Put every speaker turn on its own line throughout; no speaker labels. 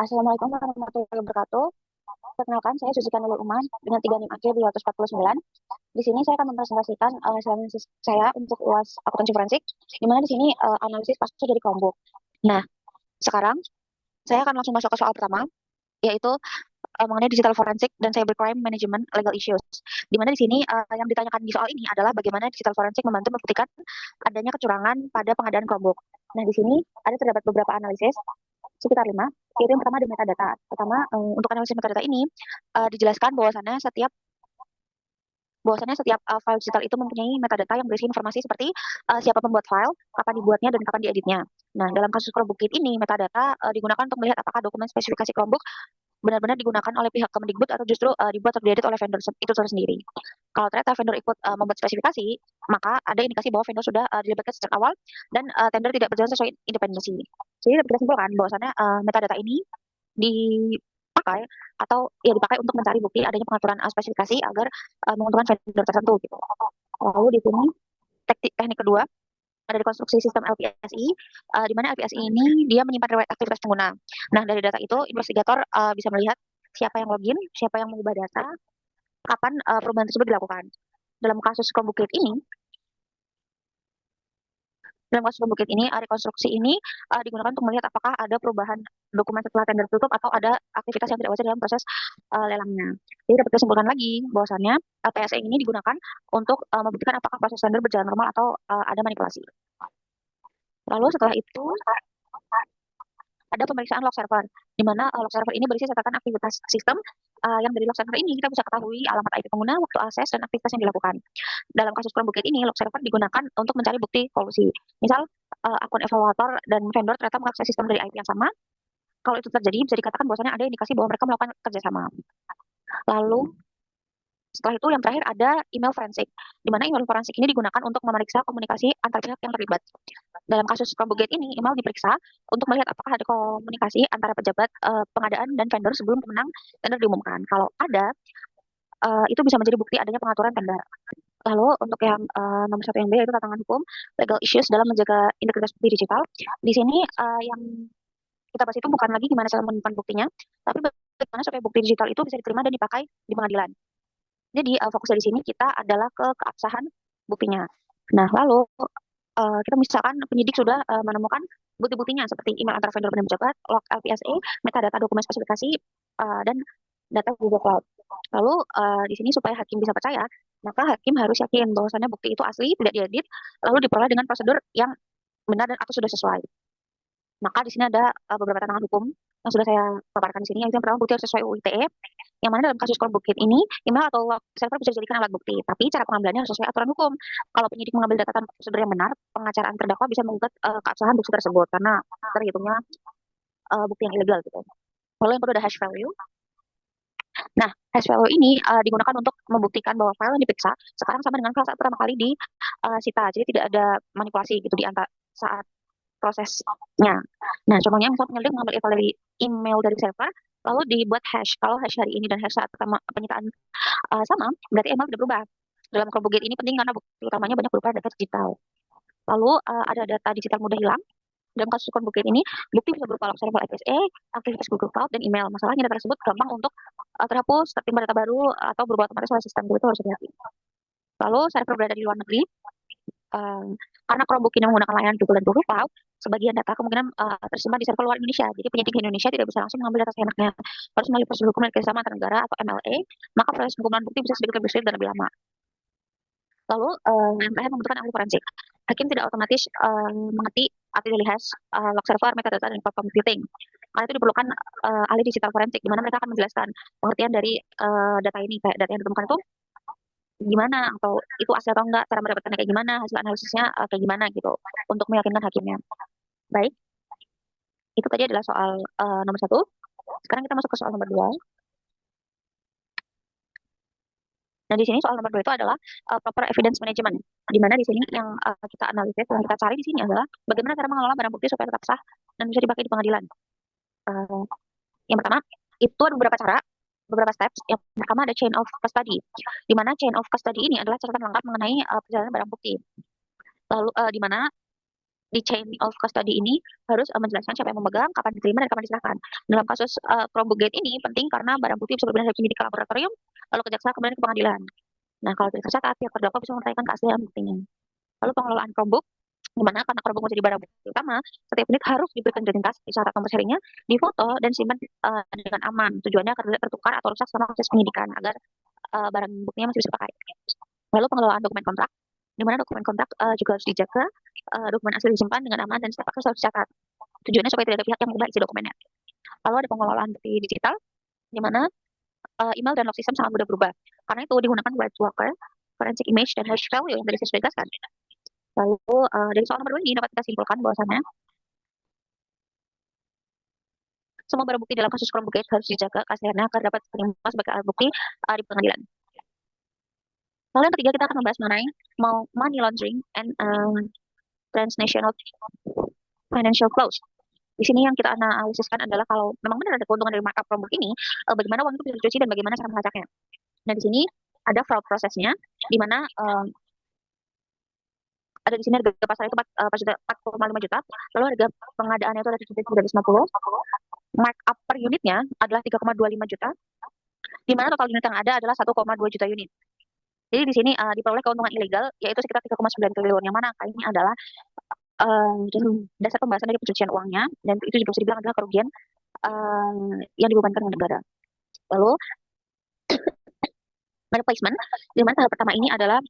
Assalamualaikum warahmatullahi wabarakatuh. Perkenalkan, saya Susi Kanulul Uman dengan 3 NIM akhir 249. Di sini saya akan mempresentasikan analisis saya untuk UAS akuntansi forensik, di mana di sini analisis pasca dari Chromebook. Nah, sekarang saya akan langsung masuk ke soal pertama, yaitu mengenai digital forensik dan cybercrime management legal issues. Di mana di sini yang ditanyakan di soal ini adalah bagaimana digital forensik membantu membuktikan adanya kecurangan pada pengadaan Chromebook. Nah, di sini ada terdapat beberapa analisis sekitar 5. Yaitu yang pertama ada metadata. Pertama, untuk analisis metadata ini dijelaskan bahwasannya setiap file digital itu mempunyai metadata yang berisi informasi seperti siapa pembuat file, kapan dibuatnya, dan kapan dieditnya. Nah, dalam kasus Chromebook ini, metadata digunakan untuk melihat apakah dokumen spesifikasi Chromebook benar-benar digunakan oleh pihak Kemendikbud atau justru dibuat atau diedit oleh vendor itu sendiri. Kalau ternyata vendor ikut membuat spesifikasi, maka ada indikasi bahwa vendor sudah dilibatkan sejak awal dan tender tidak berjalan sesuai independensi. Jadi dapat kita simpulkan bahwasannya metadata ini dipakai dipakai untuk mencari bukti adanya pengaturan spesifikasi agar menguntungkan vendor tertentu gitu. Lalu di sini teknik kedua ada di konstruksi sistem LPSI, di mana LPSI ini dia menyimpan riwayat aktivitas pengguna. Nah, dari data itu, investigator bisa melihat siapa yang login, siapa yang mengubah data, kapan perubahan tersebut dilakukan. Dalam kasus Chromebook ini, rekonstruksi ini digunakan untuk melihat apakah ada perubahan dokumen setelah tender tutup atau ada aktivitas yang tidak wajar dalam proses lelangnya. Jadi dapat disimpulkan lagi bahwasannya LPSI ini digunakan untuk membuktikan apakah proses tender berjalan normal atau ada manipulasi. Lalu setelah itu ada pemeriksaan log server, di mana log server ini berisi catatan aktivitas sistem yang dari log server ini kita bisa ketahui alamat IP pengguna, waktu akses, dan aktivitas yang dilakukan. Dalam kasus Chromebook ini, log server digunakan untuk mencari bukti kolusi. Misal, akun evaluator dan vendor ternyata mengakses sistem dari IP yang sama. Kalau itu terjadi, bisa dikatakan bahwasanya ada indikasi bahwa mereka melakukan kerjasama. Lalu, setelah itu yang terakhir ada email forensik, di mana email forensik ini digunakan untuk memeriksa komunikasi antar pihak yang terlibat. Dalam kasus Chromebook ini, email diperiksa untuk melihat apakah ada komunikasi antara pejabat pengadaan dan vendor sebelum pemenang tender diumumkan. Kalau ada, itu bisa menjadi bukti adanya pengaturan tender. Lalu untuk yang nomor satu yang B yaitu tantangan hukum, legal issues dalam menjaga integritas bukti digital. Di sini yang kita bahas itu bukan lagi gimana cara menemukan buktinya, tapi bagaimana supaya bukti digital itu bisa diterima dan dipakai di pengadilan. Jadi fokusnya di sini kita adalah ke keabsahan buktinya. Nah, lalu kita misalkan penyidik sudah menemukan bukti-buktinya seperti email antara vendor dan pejabat, log LPSA, metadata dokumen spesifikasi, dan data Google Cloud. Lalu di sini supaya hakim bisa percaya, maka hakim harus yakin bahwasannya bukti itu asli, tidak diedit, lalu diperoleh dengan prosedur yang benar dan atau sudah sesuai. Maka di sini ada beberapa tantangan hukum yang sudah saya paparkan di sini. Yang pertama, bukti harus sesuai UU ITE, yang mana dalam kasus Chromebook ini, email atau web server bisa dijadikan alat bukti, tapi cara pengambilannya harus sesuai aturan hukum. Kalau penyidik mengambil data tanpa prosedur yang benar, pengacaraan terdakwa bisa menggugat keabsahan bukti tersebut, karena terhitungnya bukti yang ilegal gitu. Lalu yang kedua ada hash value. Nah, hash value ini digunakan untuk membuktikan bahwa file yang diperiksa sekarang sama dengan file saat pertama kali disita. Jadi tidak ada manipulasi gitu di antara saat prosesnya. Nah, contohnya misalnya penyelidik mengambil evaluasi email dari server, lalu dibuat hash. Kalau hash hari ini dan hash saat pertama penyitaan sama, berarti email tidak berubah. Dalam Chromebook ini penting karena bukti utamanya banyak berupa data digital. Lalu ada data digital mudah hilang. Dalam kasus Chromebook ini, bukti bisa berupa log server FSA, aktivitas Google Cloud, dan email. Masalahnya data tersebut gampang untuk terhapus, tertimpa data baru, atau berubah otomatis oleh sistem. Itu harus hati-hati. Lalu server berada di luar negeri, karena Chromebook ini menggunakan layanan Google dan Google Cloud, sebagian data kemungkinan tersimpan di server luar Indonesia. Jadi penyidik di Indonesia tidak bisa langsung mengambil data seenaknya. Harus melalui prosedur hukum dan kerjasama antar negara atau MLA, maka proses pengumpulan bukti bisa sedikit lebih sulit dan lebih lama. Lalu yang terakhir membutuhkan ahli forensik. Hakim tidak otomatis mengerti arti dari hash, log server, metadata, dan cloud computing. Karena itu diperlukan ahli digital forensik, di mana mereka akan menjelaskan pengertian dari data ini, kayak data yang ditemukan itu gimana, atau itu asli atau enggak, cara mendapatkannya kayak gimana, hasil analisisnya kayak gimana gitu, untuk meyakinkan hakimnya. Baik, itu tadi adalah soal nomor satu. Sekarang kita masuk ke soal nomor dua. Nah, di sini soal nomor dua itu adalah proper evidence management, di mana di sini yang kita analisis, yang kita cari di sini adalah bagaimana cara mengelola barang bukti supaya tetap sah dan bisa dipakai di pengadilan. Yang pertama, itu ada beberapa cara, beberapa steps. Yang pertama ada chain of custody, di mana chain of custody ini adalah catatan lengkap mengenai perjalanan barang bukti. Lalu di mana di chain of custody ini harus menjelaskan siapa yang memegang, kapan diterima, dan kapan diserahkan. Dalam kasus Chromebook Gate ini penting karena barang bukti bisa berpindah dari penyidik ke laboratorium, lalu ke jaksa, kemudian ke pengadilan. Nah, kalau tidak tercatat, pihak terdakwa bisa mempertanyakan keaslian buktinya. Lalu pengelolaan Chromebook, di mana karena Chromebook menjadi barang bukti utama, setiap unit harus diberikan identitas, dicatat nomor serinya, difoto, dan simpan dengan aman. Tujuannya agar tidak tertukar atau rusak selama proses penyidikan, agar barang buktinya masih bisa pakai. Lalu pengelolaan dokumen kontrak, di mana dokumen kontrak juga harus dijaga, dokumen asli disimpan dengan aman, dan setiap kasus harus dicatat. Tujuannya supaya tidak ada pihak yang mengubah isi dokumennya. Lalu ada pengelolaan bukti digital, di mana email dan log system sangat mudah berubah. Karena itu digunakan web worker, forensic image, dan hash value yang tadi saya sudah jelaskan. Lalu dari soal nomor 2 ini dapat kita simpulkan bahwasannya semua barang bukti dalam kasus Chromebook Gate harus dijaga keasliannya agar dapat diterima sebagai alat bukti di pengadilan. Lalu yang ketiga kita akan membahas mengenai money laundering and transnational financial flows. Di sini yang kita analisiskan adalah kalau memang benar ada keuntungan dari markup Chromebook ini, bagaimana uang itu bisa dicuci dan bagaimana cara melacaknya. Nah, di sini ada fraud prosesnya, di mana ada di sini harga pasar itu 4,5 juta, lalu harga pengadaannya itu ada 750, markup per unitnya adalah 3,25 juta, di mana total unit yang ada adalah 1,2 juta unit. Jadi di sini diperoleh keuntungan ilegal yaitu sekitar 3,9 triliun, yang mana angka ini adalah dasar pembahasan dari pencucian uangnya, dan itu juga bisa dibilang adalah kerugian yang dibebankan oleh negara. Lalu ada placement, di mana tahap pertama ini adalah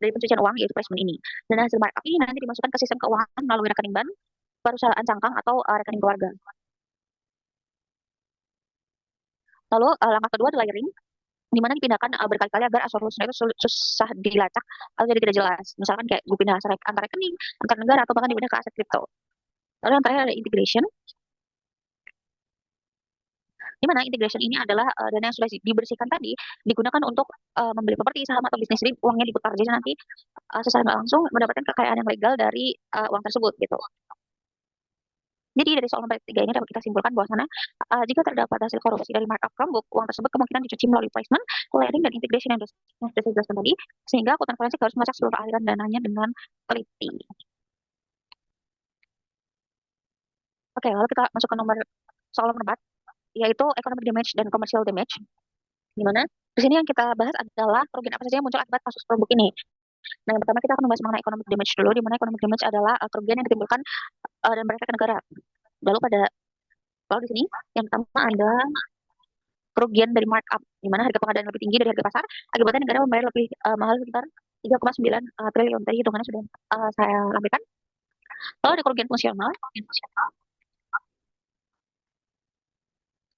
dari pencucian uang, yaitu placement ini. Dan hasil markup ini nanti dimasukkan ke sistem keuangan melalui rekening bank, perusahaan cangkang, atau rekening keluarga. Lalu langkah kedua adalah layering, di mana dipindahkan berkali-kali agar asal-usulnya itu susah dilacak atau jadi tidak jelas. Misalkan kayak gue pindah antar rekening, antar negara, atau bahkan dipindah ke aset kripto. Lalu yang terakhir ada integration, di mana integration ini adalah dana yang sudah dibersihkan tadi digunakan untuk membeli properti, saham, atau bisnis. Jadi uangnya diputar, jadi nanti secara nggak langsung mendapatkan kekayaan yang legal dari uang tersebut gitu. Jadi dari soal nomor 3 ini dapat kita simpulkan bahwasannya jika terdapat hasil korupsi dari markup Chromebook, uang tersebut kemungkinan dicuci melalui placement, layering, dan integration yang sudah saya jelaskan tadi, sehingga akuntan forensik harus melacak seluruh aliran dananya dengan teliti. Oke, lalu kita masuk ke soal nomor 4, yaitu economic damage dan commercial damage, di mana di sini yang kita bahas adalah kerugian apa saja yang muncul akibat kasus Chromebook ini. Nah, yang pertama kita akan membahas mengenai economic damage dulu, di mana economic damage adalah kerugian yang ditimbulkan dan berefek ke negara. Lalu di sini yang pertama ada kerugian dari markup, di mana harga pengadaan lebih tinggi dari harga pasar, akibatnya negara membayar lebih mahal sekitar 3,9 triliun. Tadi hitungannya sudah saya lampirkan. Lalu ada kerugian fungsional.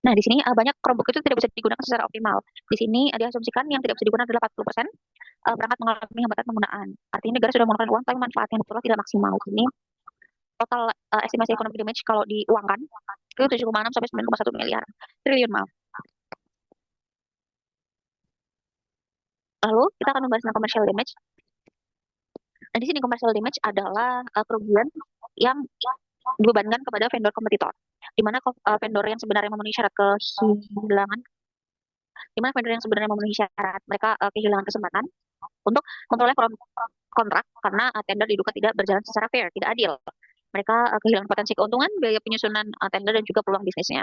Nah, di sini banyak Chromebook itu tidak bisa digunakan secara optimal. Di sini diasumsikan yang tidak bisa digunakan adalah 40% perangkat mengalami hambatan penggunaan. Artinya negara sudah mengeluarkan uang, tapi manfaatnya betul tidak maksimal. Ini total estimasi economic damage kalau diuangkan itu 7,6 sampai 9,1 miliar triliun, maaf. Lalu kita akan membahas tentang commercial damage. Nah, di sini commercial damage adalah kerugian yang dibebankan kepada vendor kompetitor, di mana vendor yang sebenarnya memenuhi syarat kehilangan, di mana vendor yang sebenarnya memenuhi syarat mereka kehilangan kesempatan untuk memperoleh kontrak karena tender diduga tidak berjalan secara fair, tidak adil. Mereka kehilangan potensi keuntungan, biaya penyusunan tender, dan juga peluang bisnisnya.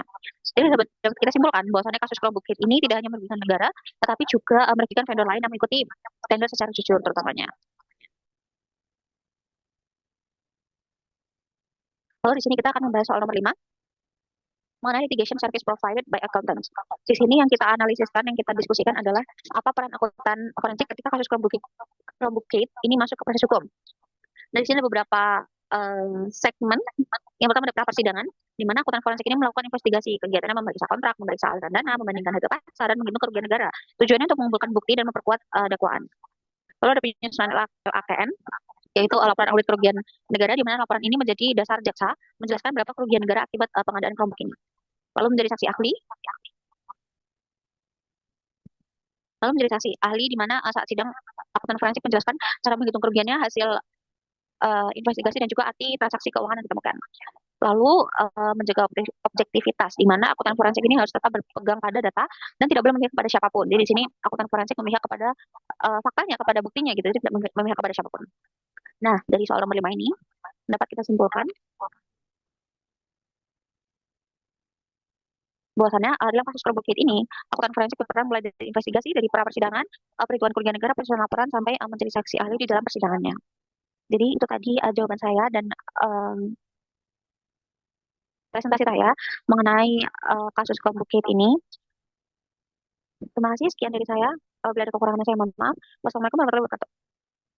Jadi dapat kita simpulkan bahwasannya kasus Chromebook Gate ini tidak hanya merugikan negara, tetapi juga merugikan vendor lain yang mengikuti tender secara jujur terutamanya. Lalu di sini kita akan membahas soal nomor 5, mengenai litigation service provided by accountants. Di sini yang kita analisiskan, yang kita diskusikan adalah apa peran akuntan forensik ketika kasus Chromebook Gate ini masuk ke proses hukum. Dan di sini ada beberapa segmen. Yang pertama ada pra persidangan, di mana akuntan forensik ini melakukan investigasi, kegiatannya memeriksa kontrak, memeriksa aliran dana, membandingkan harga pasar, dan menghitung kerugian negara. Tujuannya untuk mengumpulkan bukti dan memperkuat dakwaan. Lalu ada penyusunan LAKN, yaitu laporan audit kerugian negara, di mana laporan ini menjadi dasar jaksa menjelaskan berapa kerugian negara akibat pengadaan Chromebook ini. Lalu menjadi saksi ahli. Di mana saat sidang akuntan forensik menjelaskan cara menghitung kerugiannya, hasil investigasi, dan juga arti transaksi keuangan yang ditemukan. Lalu menjaga objektivitas, di mana akuntan forensik ini harus tetap berpegang pada data dan tidak boleh memihak kepada siapapun. Jadi di sini akuntan forensik memihak kepada faktanya, kepada buktinya gitu, jadi tidak memihak kepada siapapun. Nah, dari soal nomor 5 ini dapat kita simpulkan bahwasannya dalam kasus Kerbukit ini, akuntan forensik berperan mulai dari investigasi dari pra persidangan, perhitungan kerugian negara, penyusunan laporan sampai menjadi saksi ahli di dalam persidangannya. Jadi itu tadi jawaban saya dan em, presentasi saya mengenai kasus Kerbukit ini. Terima kasih, sekian dari saya. Apabila ada kekurangan saya mohon maaf. Wassalamualaikum warahmatullahi wabarakatuh.